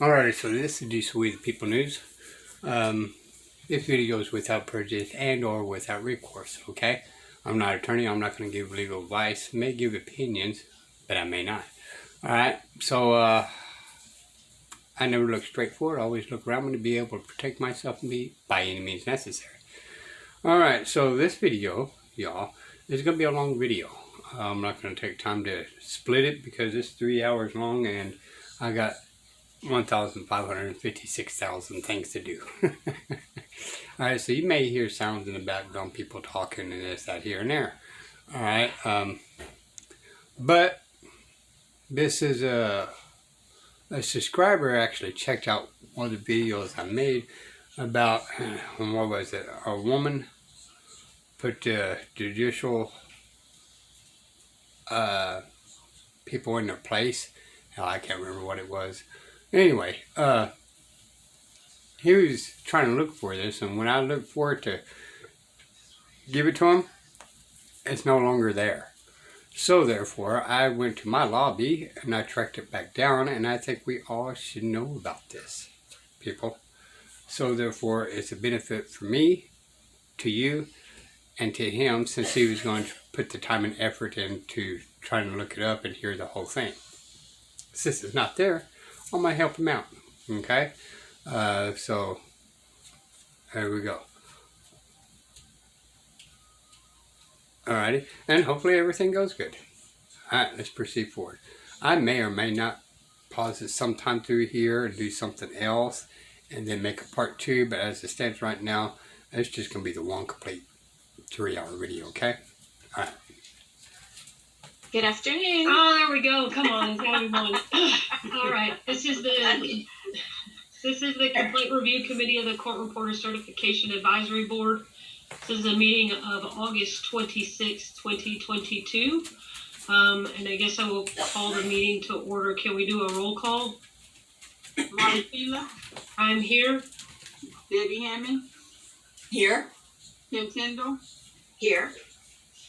Alrighty, so this is just We the People News. This video is without prejudice and or without recourse, okay? I'm not an attorney, I'm not going to give legal advice. I may give opinions, but I may not. Alright, so I never look straight forward, I always look around me to be able to protect myself and be by any means necessary. Alright, so this video, y'all, is going to be a long video. I'm not going to take time to split it because it's 3 hours long and I got 1,556,000 things to do. Alright, so you may hear sounds in the background, people talking and this, that, here and there. Alright, but this is a subscriber actually checked out one of the videos I made about, what was it, a woman put judicial people in their place. Hell, I can't remember what it was. Anyway, he was trying to look for this, and when I looked for it to give it to him, it's no longer there. So therefore, I went to my lobby and I tracked it back down, and I think we all should know about this, people. So therefore, it's a benefit for me, to you, and to him, since he was going to put the time and effort into trying to look it up and hear the whole thing. Since it's not there, I'm going to help him out, okay? So, there we go. Alrighty, and hopefully everything goes good. Alright, let's proceed forward. I may or may not pause it sometime through here and do something else, and then make a part 2, but as it stands right now, it's just going to be the one complete 3-hour video, okay? Alright. Good afternoon. Oh, there we go. Come on, everyone. All right. This is the Complaint Review Committee of the Court Reporter Certification Advisory Board. This is a meeting of August 26, 2022. And I guess I will call the meeting to order. Can we do a roll call? Molly Fila. I'm here. Debbie Hammond. Here. Kim Tyndall. Here.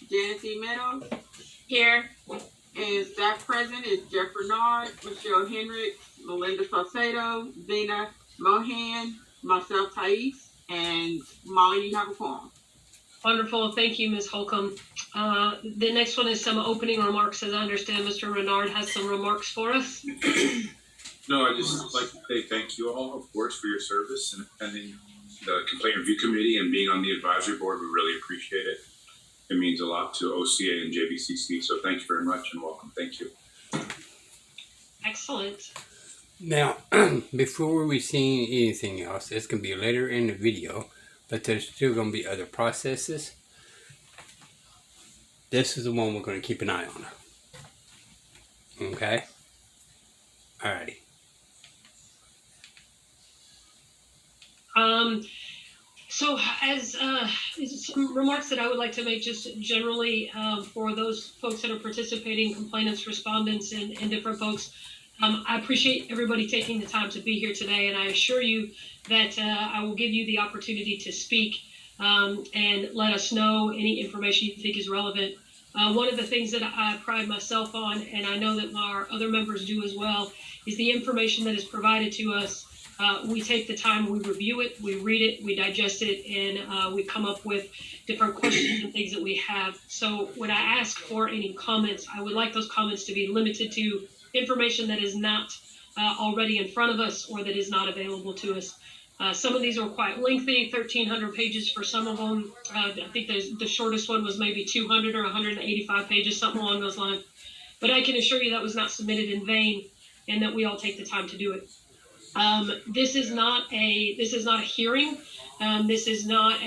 Janice E. Meadows. Here. And staff present is Jeff Renard, Michelle Hendricks, Melinda Salcedo, Zena Mohan, myself, Thais, and Molly, you have a quorum. Wonderful. Thank you, Ms. Holcomb. The next one is some opening remarks. As I understand, Mr. Renard has some remarks for us. No, I just like to say thank you all, of course, for your service and attending the Complaint Review Committee and being on the advisory board. We really appreciate it. It means a lot to OCA and JBCC, so thank you very much and welcome. Thank you. Excellent. Now, before we see anything else, it's going to be later in the video, but there's still going to be other processes. This is the one we're going to keep an eye on. Okay? Alrighty. So as some remarks that I would like to make just generally for those folks that are participating, complainants, respondents, and different folks, I appreciate everybody taking the time to be here today, and I assure you that I will give you the opportunity to speak and let us know any information you think is relevant. One of the things that I pride myself on, and I know that our other members do as well, is the information that is provided to us. We take the time, we review it, we read it, we digest it, and we come up with different questions and things that we have. So when I ask for any comments, I would like those comments to be limited to information that is not already in front of us or that is not available to us. Some of these are quite lengthy, 1,300 pages for some of them. I think the shortest one was maybe 200 or 185 pages, something along those lines. But I can assure you that was not submitted in vain and that we all take the time to do it. This is not a hearing. This is not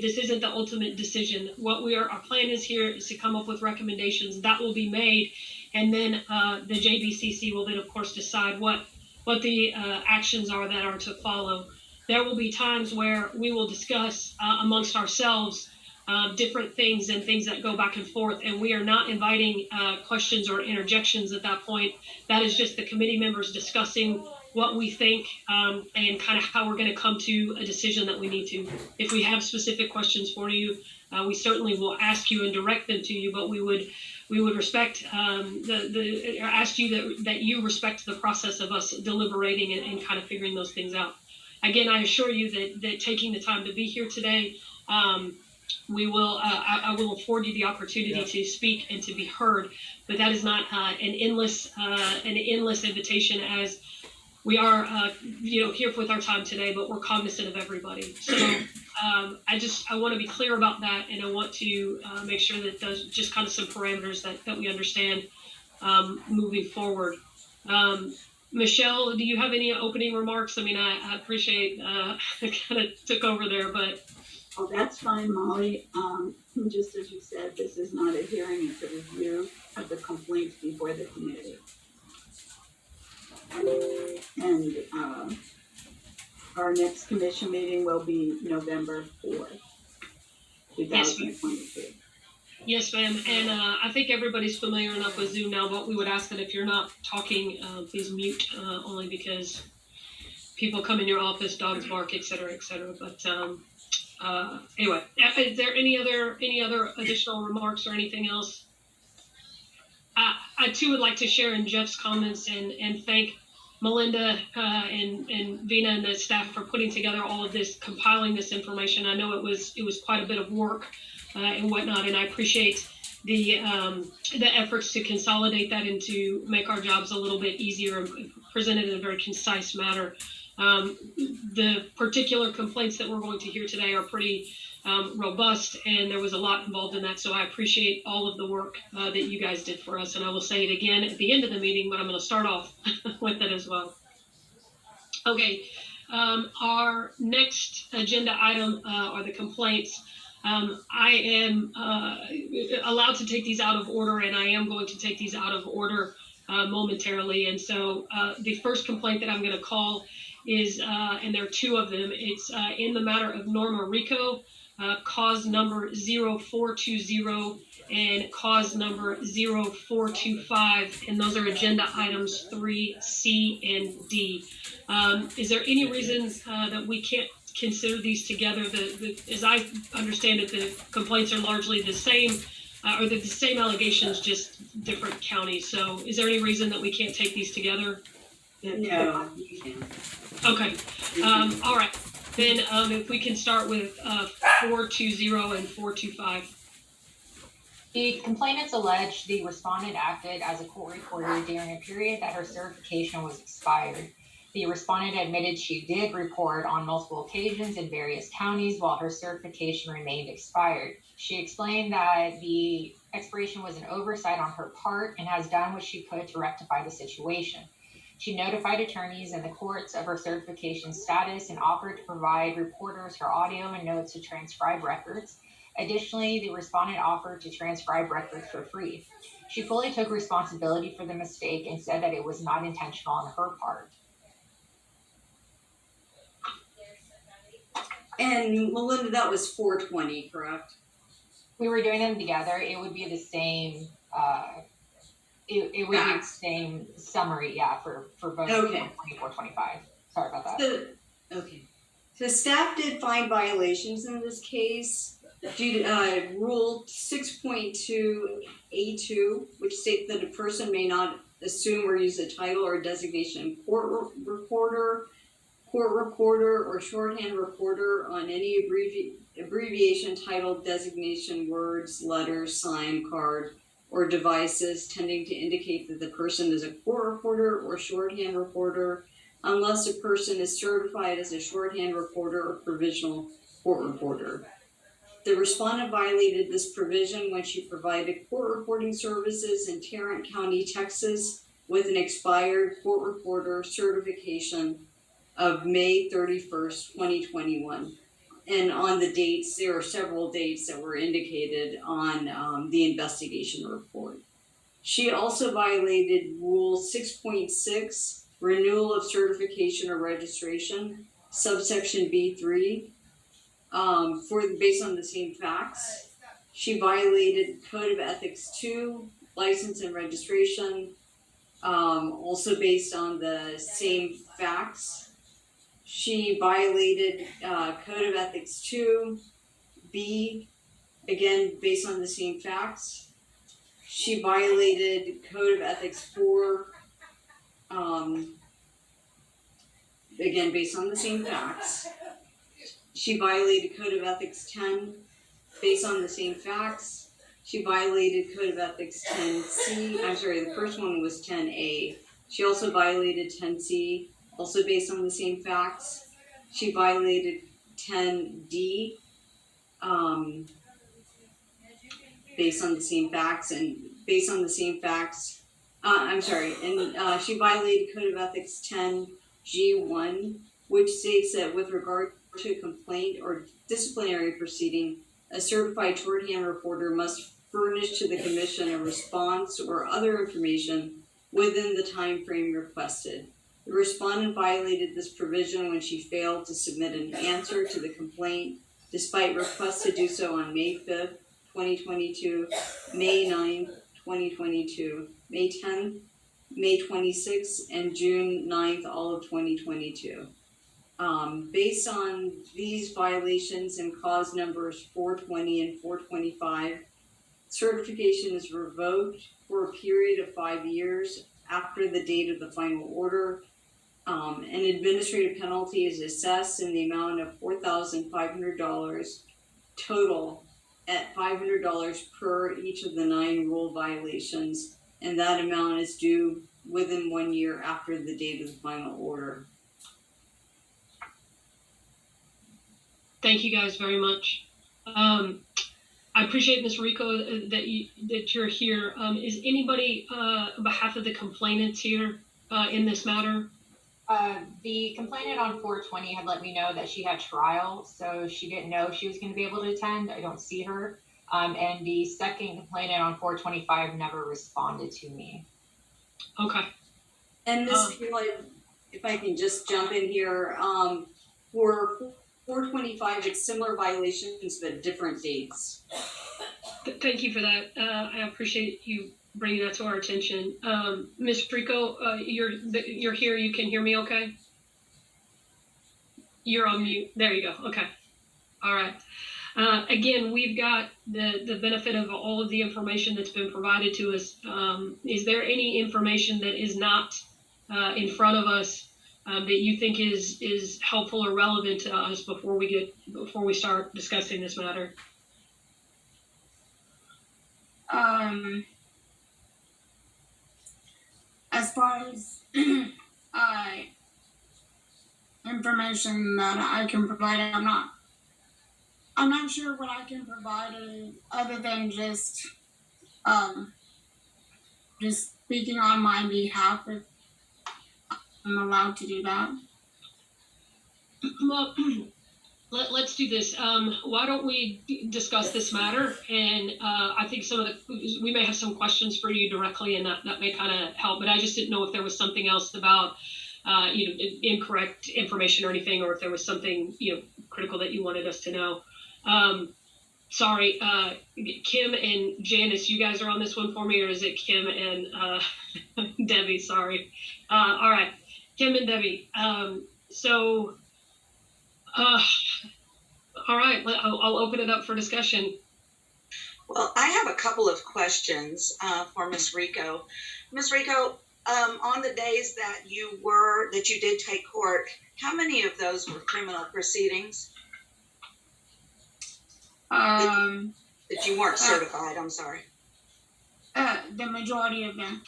this isn't the ultimate decision. Our plan is here is to come up with recommendations that will be made, and then the JBCC will then of course decide what the actions are that are to follow. There will be times where we will discuss amongst ourselves different things and things that go back and forth, and we are not inviting questions or interjections at that point. That is just the committee members discussing what we think and kind of how we're going to come to a decision that we need to. If we have specific questions for you, we certainly will ask you and direct them to you, but we would we would respect or ask you that you respect the process of us deliberating and kind of figuring those things out. Again, I assure you that taking the time to be here today, we will. I will afford you the opportunity to speak and to be heard, but that is not an endless invitation, as we are here with our time today, but we're cognizant of everybody. So I want to be clear about that, and I want to make sure that there's just kind of some parameters that we understand moving forward. Michelle, do you have any opening remarks? I mean, I appreciate I kind of took over there, but. Oh, that's fine, Molly. Just as you said, this is not a hearing, it's a review of the complaints before the committee. And our next commission meeting will be November 4th, 2022. Yes, ma'am. And I think everybody's familiar enough with Zoom now, but we would ask that if you're not talking, please mute, only because people come in your office, dogs bark, et cetera, et cetera. But anyway, is there any other additional remarks or anything else? I too would like to share in Jeff's comments and thank Melinda and Vina and the staff for putting together all of this, compiling this information. I know it was quite a bit of work and whatnot, and I appreciate the efforts to consolidate that and to make our jobs a little bit easier and present it in a very concise manner. The particular complaints that we're going to hear today are pretty robust, and there was a lot involved in that, so I appreciate all of the work that you guys did for us, and I will say it again at the end of the meeting, but I'm going to start off with it as well. Okay, our next agenda item are the complaints. I am allowed to take these out of order, and I am going to take these out of order momentarily, and so the first complaint that I'm going to call is, and there are two of them, it's in the matter of Norma Rico, cause number 0420 and cause number 0425, and those are agenda items 3, C, and D. Is there any reason that we can't consider these together? As I understand it, the complaints are largely the same, or the same allegations, just different counties. So is there any reason that we can't take these together? No, you can. Okay, all right. Then if we can start with 420 and 425. The complainants allege the respondent acted as a court reporter during a period that her certification was expired. The respondent admitted she did report on multiple occasions in various counties while her certification remained expired. She explained that the expiration was an oversight on her part and has done what she could to rectify the situation. She notified attorneys and the courts of her certification status and offered to provide reporters her audio and notes to transcribe records. Additionally, the respondent offered to transcribe records for free. She fully took responsibility for the mistake and said that it was not intentional on her part. And Melinda, that was 420, correct? We were doing them together. It would be the same, it would be the same summary, for both. Okay. 24, 25. Sorry about that. Okay. So staff did find violations in this case due to Rule 6.2A2, which states that a person may not assume or use a title or designation court reporter, or shorthand reporter on any abbreviation, title, designation, words, letters, sign, card, or devices tending to indicate that the person is a court reporter or shorthand reporter, unless a person is certified as a shorthand reporter or provisional court reporter. The respondent violated this provision when she provided court reporting services in Tarrant County, Texas, with an expired court reporter certification of May 31st, 2021. And on the dates, there are several dates that were indicated on the investigation report. She also violated Rule 6.6, renewal of certification or registration, subsection B3, based on the same facts. She violated Code of Ethics 2, license and registration, also based on the same facts. She violated Code of Ethics 2, B, again, based on the same facts. she violated Code of Ethics 4, again, based on the same facts. She violated Code of Ethics 10, based on the same facts. She violated Code of Ethics 10C. I'm sorry, the first one was 10A. She also violated 10C, also based on the same facts. She violated 10D, based on the same facts, and based on the same facts. She violated Code of Ethics 10G1, which states that with regard to a complaint or disciplinary proceeding, a certified shorthand reporter must furnish to the commission a response or other information within the time frame requested. The respondent violated this provision when she failed to submit an answer to the complaint, despite requests to do so on May 5th, 2022, May 9th, 2022, May 10th, May 26th, and June 9th, all of 2022. Based on these violations and cause numbers 420 and 425, certification is revoked for a period of 5 years after the date of the final order. An administrative penalty is assessed in the amount of $4,500 total at $500 per each of the 9 rule violations, and that amount is due within 1 year after the date of the final order. Thank you guys very much. I appreciate, Ms. Rico, that you're here. Is anybody on behalf of the complainants here in this matter? The complainant on 420 had let me know that she had trial, so she didn't know if she was going to be able to attend. I don't see her. And the second complainant on 425 never responded to me. Okay. And Ms. Peel, if I can just jump in here, for 425, it's similar violations but different dates. Thank you for that. I appreciate you bringing that to our attention. Ms. Rico, you're here. You can hear me okay? You're on mute. There you go. Okay. All right. Again, we've got the benefit of all of the information that's been provided to us. Is there any information that is not in front of us that you think is helpful or relevant to us before we start discussing this matter? As far as information that I can provide, I'm not sure what I can provide other than just speaking on my behalf if I'm allowed to do that. Well, let's do this. Why don't we discuss this matter? And I think we may have some questions for you directly, and that may kind of help. But I just didn't know if there was something else about incorrect information or anything, or if there was something critical that you wanted us to know. Sorry, Kim and Janice, you guys are on this one for me, or is it Kim and Debbie? Sorry. All right, Kim and Debbie. All right, I'll open it up for discussion. Well, I have a couple of questions for Ms. Rico. Ms. Rico, on the days that you did take court, how many of those were criminal proceedings? That you weren't certified, I'm sorry. The majority of them.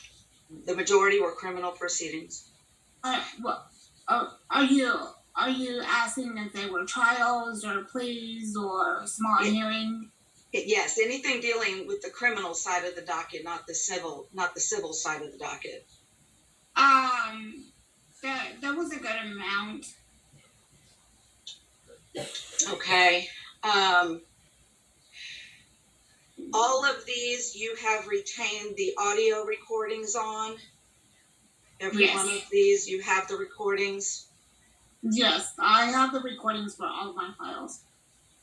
The majority were criminal proceedings. Are you asking if they were trials or pleas or small hearing? Yes, anything dealing with the criminal side of the docket, not the civil side of the docket. There was a good amount. Okay. All of these you have retained the audio recordings on? Every Yes. one of these you have the recordings? Yes, I have the recordings for all of my files.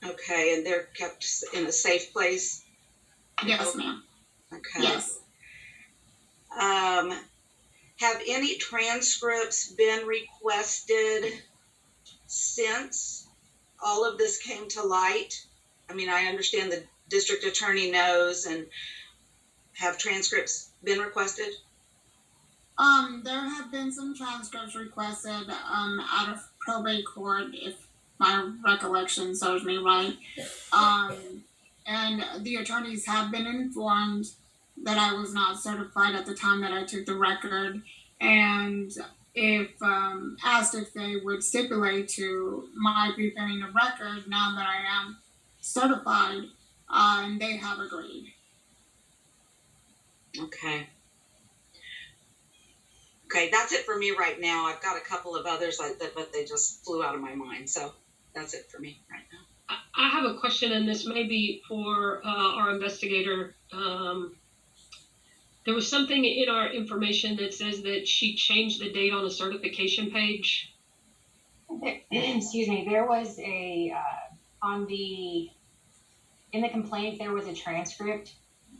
Okay, and they're kept in a safe place? Yes, ma'am. Okay. Yes. Have any transcripts been requested since all of this came to light? I mean, I understand the district attorney knows, and have transcripts been requested? There have been some transcripts requested, out of probate court, if my recollection serves me right. And the attorneys have been informed that I was not certified at the time that I took the record, and if asked if they would stipulate to my preparing the record now that I am certified, and they have agreed. Okay. Okay, that's it for me right now. I've got a couple of others like that, but they just flew out of my mind. So that's it for me right now. I have a question, and this may be for our investigator. There was something in our information that says that she changed the date on a certification page. Excuse me, there was a, in the complaint, there was a transcript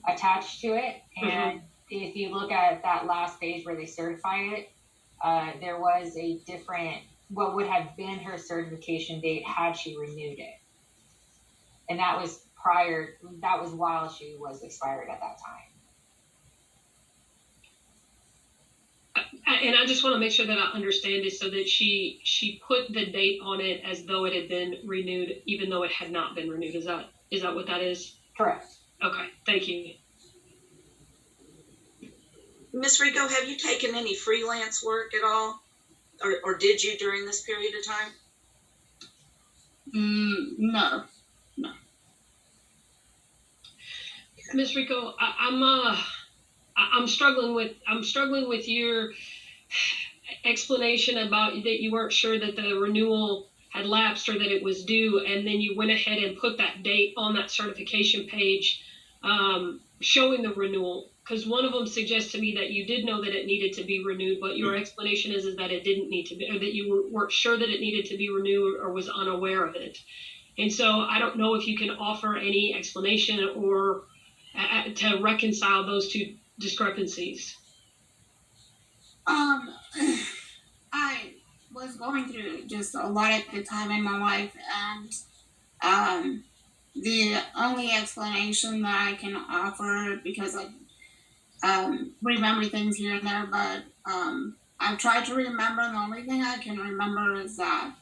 attached to it. And if you look at that last page where they certify it, there was a different, what would have been her certification date had she renewed it. And that was while she was expired at that time. And I just want to make sure that I understand it, so that she put the date on it as though it had been renewed, even though it had not been renewed. Is that what that is? Correct. Okay, thank you. Ms. Rico, have you taken any freelance work at all? Or did you during this period of time? No. Ms. Rico, I'm struggling with your explanation about that you weren't sure that the renewal had lapsed or that it was due, and then you went ahead and put that date on that certification page, showing the renewal. Because one of them suggests to me that you did know that it needed to be renewed, but your explanation is that it didn't need to be, or that you weren't sure that it needed to be renewed or was unaware of it. And so I don't know if you can offer any explanation or to reconcile those two discrepancies. I was going through just a lot at the time in my life, and the only explanation that I can offer, because I remember things here and there, but I've tried to remember, and the only thing I can remember is that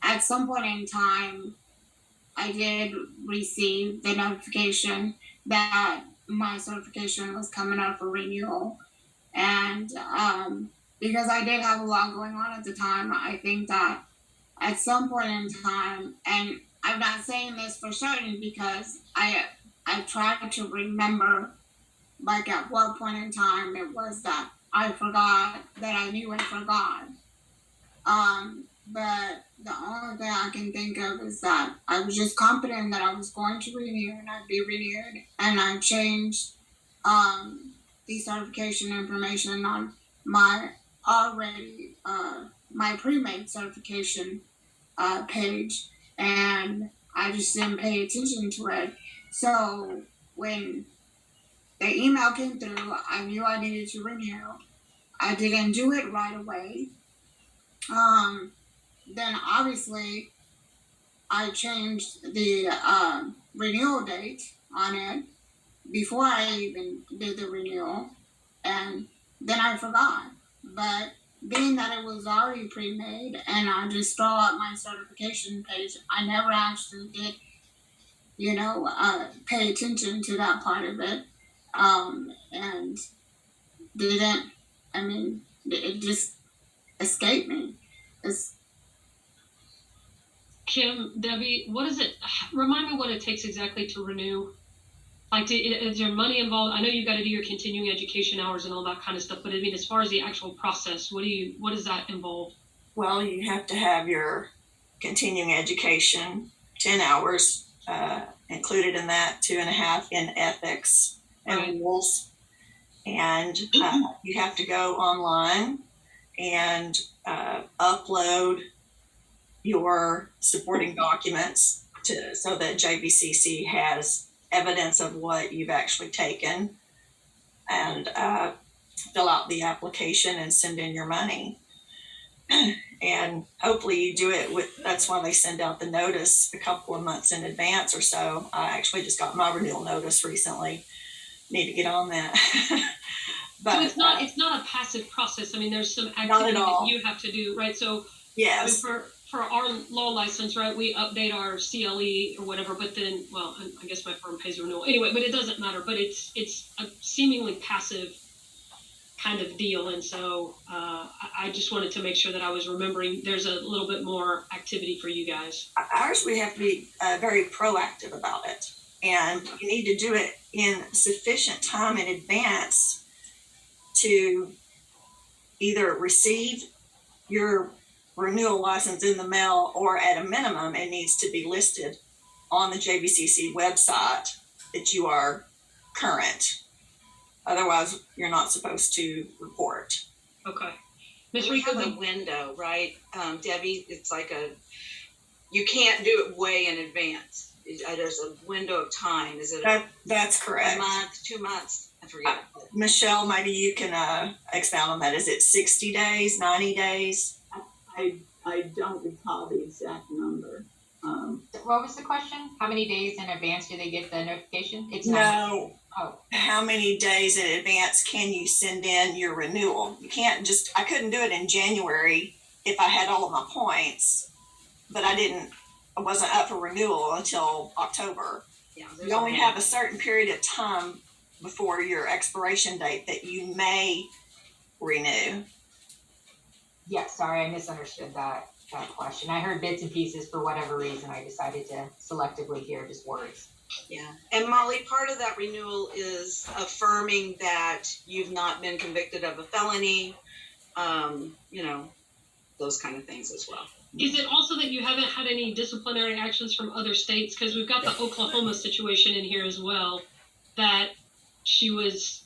at some point in time I did receive the notification that my certification was coming up for renewal. And because I did have a lot going on at the time, I think that at some point in time, and I'm not saying this for certain because I've tried to remember, like at what point in time it was that I forgot, that I knew I forgot. But the only thing I can think of is that I was just confident that I was going to renew and I'd be renewed, and I changed the certification information on my already my pre-made certification page, and I just didn't pay attention to it. So when the email came through, I knew I needed to renew. I didn't do it right away. Then obviously I changed the renewal date on it before I even did the renewal, and then I forgot. But being that it was already pre-made and I just saw up my certification page, I never actually did, pay attention to that part of it. And it just escaped me. Kim, Debbie, what is it? Remind me what it takes exactly to renew. Like, is there money involved? I know you've got to do your continuing education hours and all that kind of stuff, but I mean, as far as the actual process, what does that involve? Well, you have to have your continuing education, 10 hours included in that, 2.5 in ethics and rules. And you have to go online and upload your supporting documents so that JBCC has evidence of what you've actually taken, and fill out the application and send in your money. And hopefully you do it that's why they send out the notice a couple of months in advance or so. I actually just got my renewal notice recently. need to get on that. But So it's not a passive process. I mean, there's some Not at activity that all. you have to do, right? So I mean, yes, for our law license, right, we update our CLE or whatever, but then, well, I guess my firm pays renewal anyway, but it doesn't matter. But it's a seemingly passive kind of deal, and so I just wanted to make sure that I was remembering there's a little bit more activity for you guys. ours, we have to be very proactive about it. And you need to do it in sufficient time in advance to either receive your renewal license in the mail, or at a minimum, it needs to be listed on the JBCC website that you are current. Otherwise, you're not supposed to report. Okay, Ms. We Rico, have a window, right, Debbie? It's like you can't do it way in advance. There's a window of time. Is it That's a correct. month, 2 months? I forget. Michelle, maybe you can expound on that. Is it 60 days, 90 days? I don't recall the exact number. What was the question? How many days in advance do they get the notification? It's No. Oh, How many days in advance can you send in your renewal? You can't just, I couldn't do it in January if I had all of my points, but I wasn't up for renewal until October. Yeah, You only have a certain period of time before your expiration date that you may renew. yeah, sorry, I misunderstood that question. I heard bits and pieces for whatever reason. I decided to selectively hear just words. Yeah, and Molly, part of that renewal is affirming that you've not been convicted of a felony, those kind of things as well. is it also that you haven't had any disciplinary actions from other states? Because we've got the Oklahoma situation in here as well, that she was,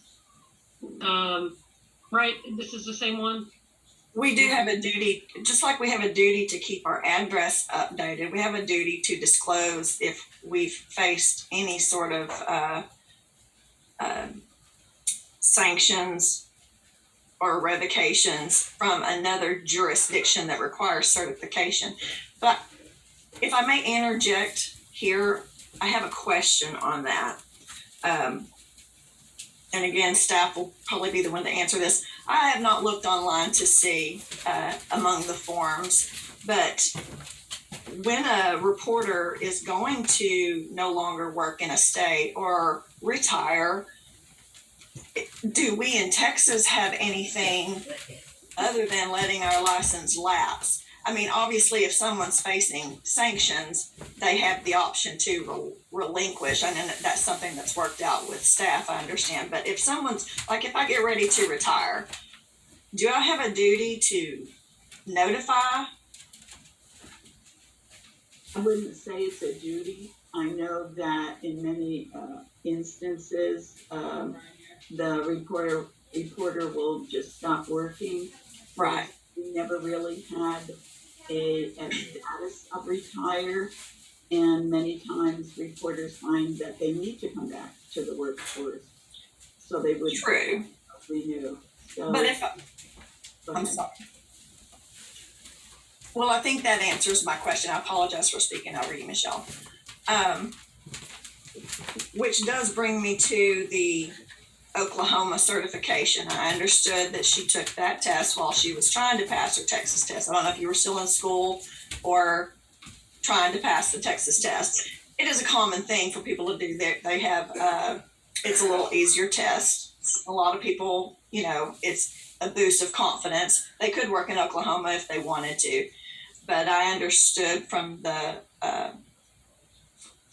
right? This is the same one? We do have a duty, just like we have a duty to keep our address updated, we have a duty to disclose if we've faced any sort of sanctions or revocations from another jurisdiction that requires certification. But if I may interject here, I have a question on that. And again, staff will probably be the one to answer this. I have not looked online to see among the forms, but when a reporter is going to no longer work in a state or retire, do we in Texas have anything other than letting our license lapse? I mean, obviously, if someone's facing sanctions, they have the option to relinquish. I know that's something that's worked out with staff, I understand. But if someone's, like if I get ready to retire, do I have a duty to notify? I wouldn't say it's a duty. I know that in many instances, the reporter will just stop working. Right. We never really had a status of retire, and many times reporters find that they need to come back to the workforce, so they would True. renew. So, But if, go I'm ahead. sorry. Well, I think that answers my question. I apologize for speaking over you, Michelle. Which does bring me to the Oklahoma certification. I understood that she took that test while she was trying to pass her Texas test. I don't know if you were still in school or trying to pass the Texas test. It is a common thing for people to do. They have, it's a little easier test. A lot of people, it's a boost of confidence. They could work in Oklahoma if they wanted to. But I understood from the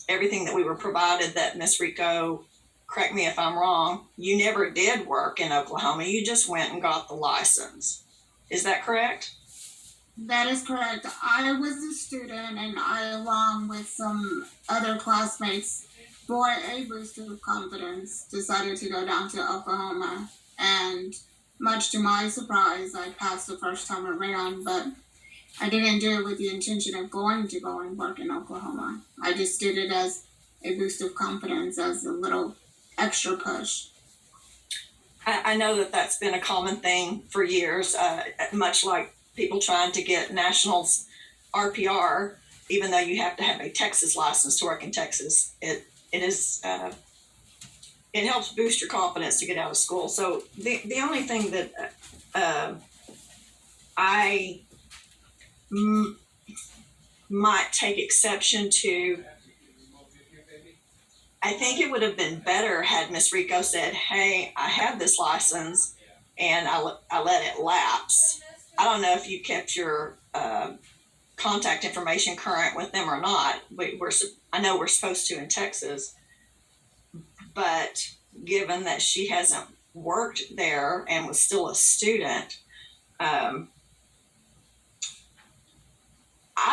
everything that we were provided that Ms. Rico, correct me if I'm wrong, you never did work in Oklahoma. You just went and got the license. Is that correct? That is correct. I was a student, and I, along with some other classmates, for a boost of confidence, decided to go down to Oklahoma. And much to my surprise, I passed the first time around, but I didn't do it with the intention of going to go and work in Oklahoma. I just did it as a boost of confidence, as a little extra push. I know that that's been a common thing for years, much like people trying to get nationals RPR, even though you have to have a Texas license to work in Texas. It is it helps boost your confidence to get out of school. So the only thing that I might take exception to, I think it would have been better had Miss Rico said, hey, I have this license and I let it lapse. I don't know if you kept your contact information current with them or not. I know we're supposed to in Texas, but given that she hasn't worked there and was still a student, I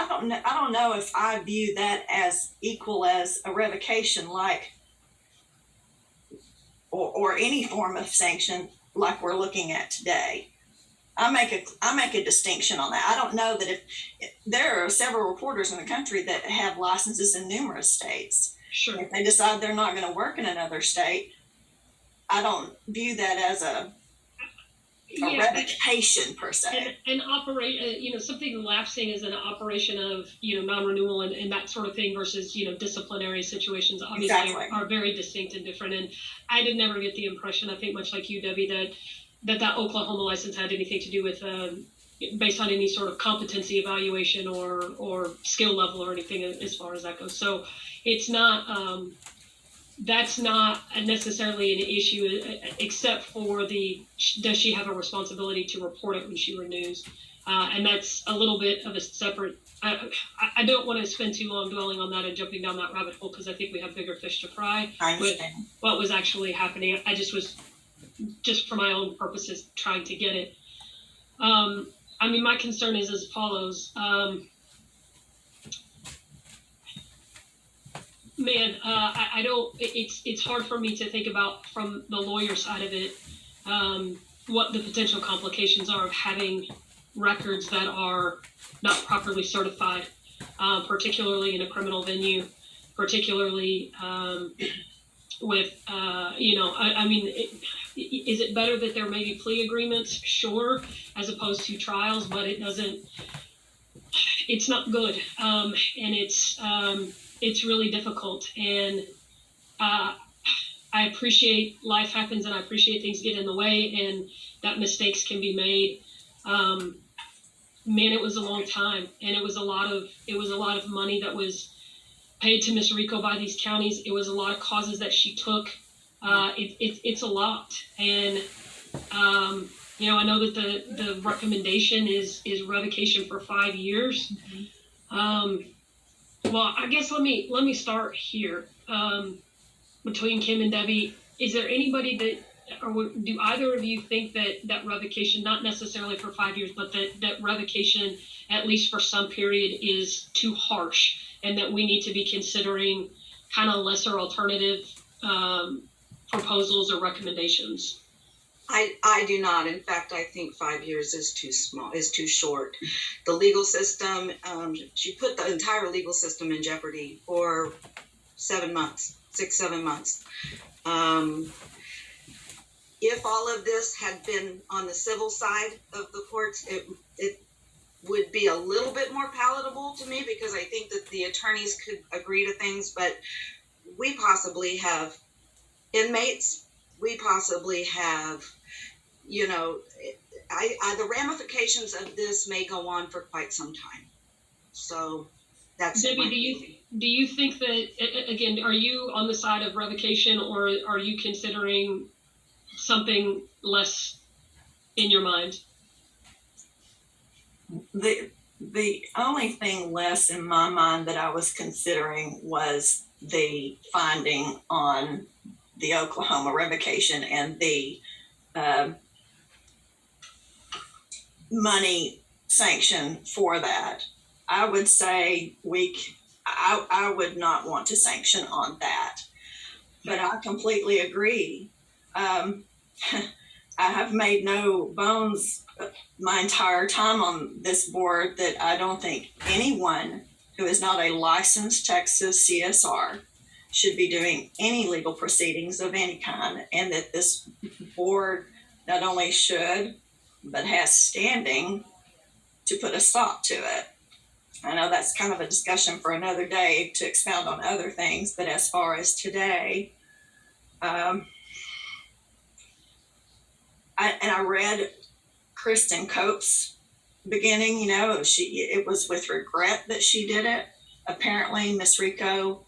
don't know if I view that as equal as a revocation, like, or any form of sanction like we're looking at today. I make a distinction on that. I don't know that if there are several reporters in the country that have licenses in numerous states. Sure. If they decide they're not going to work in another state, I don't view that as a revocation per se. And operate, something lapsing is an operation of, non-renewal and that sort of thing versus, disciplinary situations obviously are very distinct and different. And I did never get the impression, I think much like you, Debbie, that Oklahoma license had anything to do with, based on any sort of competency evaluation or skill level or anything as far as that goes. So it's not, that's not necessarily an issue except for does she have a responsibility to report it when she renews? And that's a little bit of a separate, I don't want to spend too long dwelling on that and jumping down that rabbit hole because I think we have bigger fish to fry with what was actually happening. I just for my own purposes trying to get it. My concern is as follows. I don't, it's hard for me to think about from the lawyer side of it, what the potential complications are of having records that are not properly certified, particularly in a criminal venue, particularly with, is it better that there may be plea agreements? Sure, as opposed to trials, but it's not good. And it's really difficult. And I appreciate life happens and I appreciate things get in the way and that mistakes can be made. It was a long time and it was a lot of money that was paid to Miss Rico by these counties. It was a lot of causes that she took. It's a lot. And, I know that the recommendation is revocation for 5 years. Well, I guess let me start here. Between Kim and Debbie, is there anybody or do either of you think that revocation, not necessarily for 5 years, but that revocation, at least for some period, is too harsh and that we need to be considering kind of lesser alternative proposals or recommendations? I do not. In fact, I think 5 years is too short. The legal system, she put the entire legal system in jeopardy for 7 months, 6-7 months. If all of this had been on the civil side of the courts, it would be a little bit more palatable to me because I think that the attorneys could agree to things, but we possibly have inmates, we possibly have, the ramifications of this may go on for quite some time. So that's Debbie, do you think that, again, are you on the side of revocation or are you considering something less in your mind? The only thing less in my mind that I was considering was the finding on the Oklahoma revocation and the money sanction for that. I would say I would not want to sanction on that, but I completely agree. I have made no bones my entire time on this board that I don't think anyone who is not a licensed Texas CSR should be doing any legal proceedings of any kind, and that this board not only should, but has standing to put a stop to it. I know that's kind of a discussion for another day to expound on other things, but as far as today, I read Kristen Cope's beginning, it was with regret that she did it. Apparently, Miss Rico,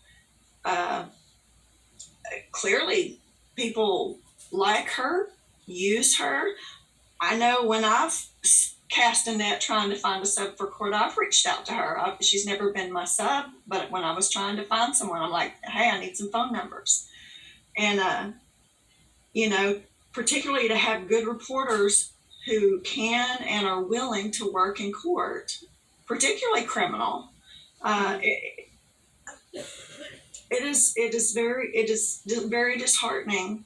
clearly people like her, use her. I know when I've cast a net trying to find a sub for court, I've reached out to her. She's never been my sub, but when I was trying to find someone, I'm like, hey, I need some phone numbers. And, particularly to have good reporters who can and are willing to work in court, particularly criminal. It is very disheartening,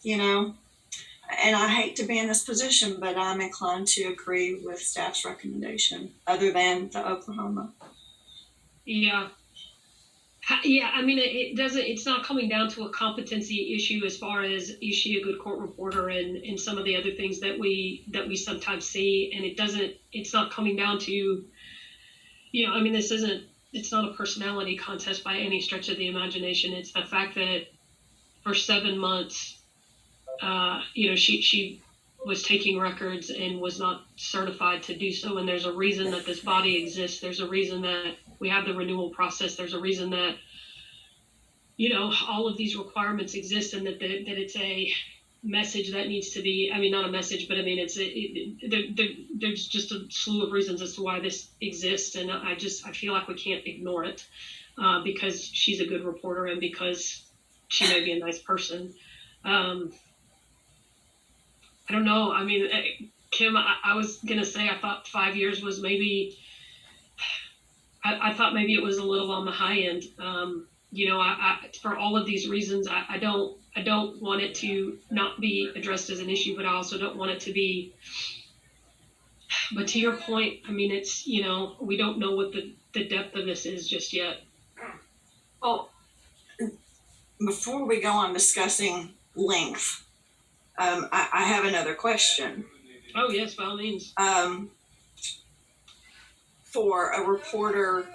and I hate to be in this position, but I'm inclined to agree with staff's recommendation other than the Oklahoma. Yeah. Yeah, I mean, it's not coming down to a competency issue as far as is she a good court reporter and some of the other things that we sometimes see. And it's not coming down to, it's not a personality contest by any stretch of the imagination. It's the fact that for 7 months, she was taking records and was not certified to do so. And there's a reason that this body exists. There's a reason that we have the renewal process. There's a reason that, all of these requirements exist, and that it's a message that needs to be, not a message, but there's just a slew of reasons as to why this exists. And I feel like we can't ignore it because she's a good reporter and because she may be a nice person. I don't know. Kim, I was going to say, I thought 5 years was maybe, I thought maybe it was a little on the high end. For all of these reasons, I don't want it to not be addressed as an issue, but I also don't want it to be, but to your point, it's, we don't know what the depth of this is just yet. Well, before we go on discussing length, I have another question. Oh, yes, by all means. For a reporter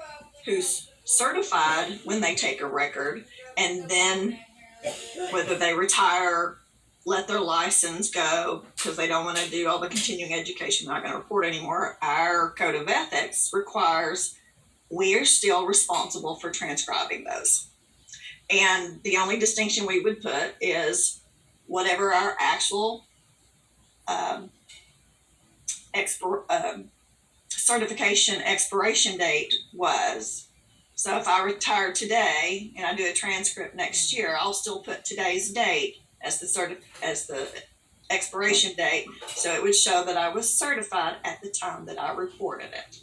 who's certified when they take a record, and then whether they retire, let their license go because they don't want to do all the continuing education, they're not going to report anymore. Our code of ethics requires we are still responsible for transcribing those. And the only distinction we would put is whatever our actual certification expiration date was. So if I retire today and I do a transcript next year, I'll still put today's date as the expiration date. So it would show that I was certified at the time that I reported it.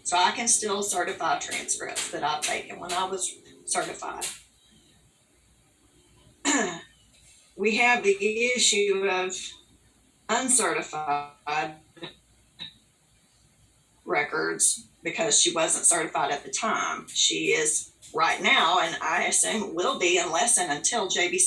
So I can still certify transcripts that I've taken when I was certified. We have the issue of uncertified records because she wasn't certified at the time. She is right now, and I assume will be unless and until JBC